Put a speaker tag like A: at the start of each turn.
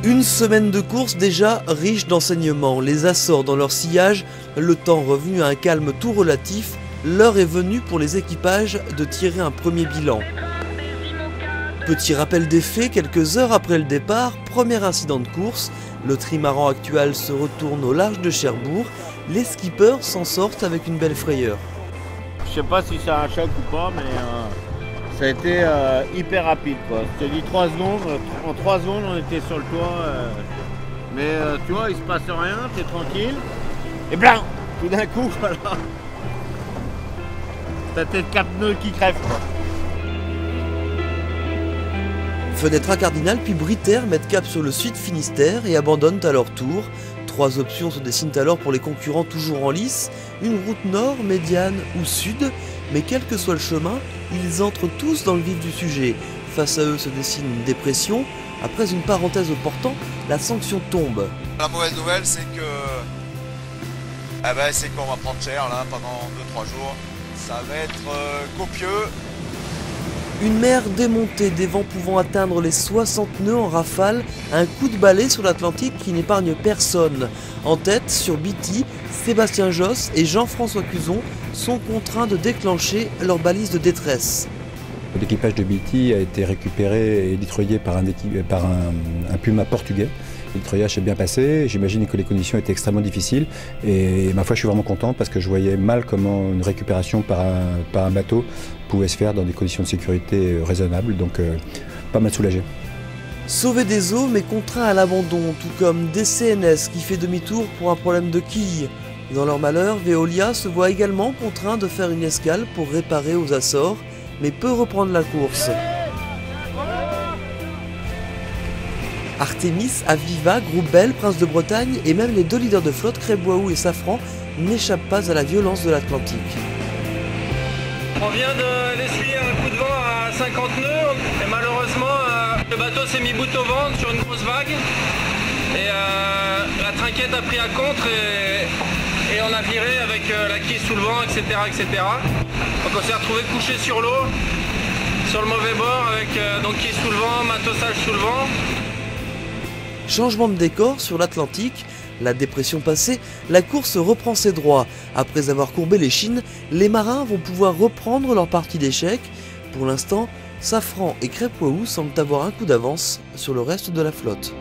A: Une semaine de course déjà riche d'enseignements, les Açores dans leur sillage, le temps revenu à un calme tout relatif, l'heure est venue pour les équipages de tirer un premier bilan. Petit rappel des faits, quelques heures après le départ, premier incident de course, le trimaran actuel se retourne au large de Cherbourg, les skippers s'en sortent avec une belle frayeur.
B: Je sais pas si c'est un choc ou pas, mais ça a été hyper rapide, quoi. Je te dis 3 secondes, en 3 secondes on était sur le toit. Mais tu vois, il se passe rien, t'es tranquille. Et blanc, tout d'un coup, voilà. T'as tes 4 nœuds qui crèvent, quoi.
A: Fenêtre à Cardinal puis Britair mettent cap sur le sud Finistère et abandonnent à leur tour. 3 options se dessinent alors pour les concurrents toujours en lice, une route nord, médiane ou sud, mais quel que soit le chemin, ils entrent tous dans le vif du sujet. Face à eux se dessine une dépression. Après une parenthèse au portant, la sanction tombe.
C: La mauvaise nouvelle, c'est que qu'on va prendre cher là pendant 2-3 jours. Ça va être copieux.
A: Une mer démontée, des vents pouvant atteindre les 60 nœuds en rafale, un coup de balai sur l'Atlantique qui n'épargne personne. En tête, sur BT, Sébastien Josse et Jean-François Cuzon sont contraints de déclencher leur balise de détresse.
D: L'équipage de BT a été récupéré et litreuillé par un Puma portugais. Le litreuillage s'est bien passé, j'imagine que les conditions étaient extrêmement difficiles et ma foi je suis vraiment content parce que je voyais mal comment une récupération par un bateau pouvait se faire dans des conditions de sécurité raisonnables, donc pas mal soulagé.
A: Sauvé des eaux mais contraint à l'abandon, tout comme DCNS qui fait demi-tour pour un problème de quille. Dans leur malheur, Veolia se voit également contraint de faire une escale pour réparer aux Açores, mais peut reprendre la course. Artemis, Aviva, Groupe Bell, Prince de Bretagne et même les 2 leaders de flotte, Crébouaou et Safran, n'échappent pas à la violence de l'Atlantique.
E: On vient d'essuyer un coup de vent à 50 nœuds et malheureusement le bateau s'est mis bout au ventre sur une grosse vague et la trinquette a pris à contre et on a viré avec la quille sous le vent, etc. Donc on s'est retrouvé couché sur l'eau, sur le mauvais bord avec donc quille sous le vent, matossage sous le vent.
A: Changement de décor sur l'Atlantique, la dépression passée, la course reprend ses droits. Après avoir courbé les chines, les marins vont pouvoir reprendre leur partie d'échecs. Pour l'instant, Safran et Crépouaou semblent avoir un coup d'avance sur le reste de la flotte.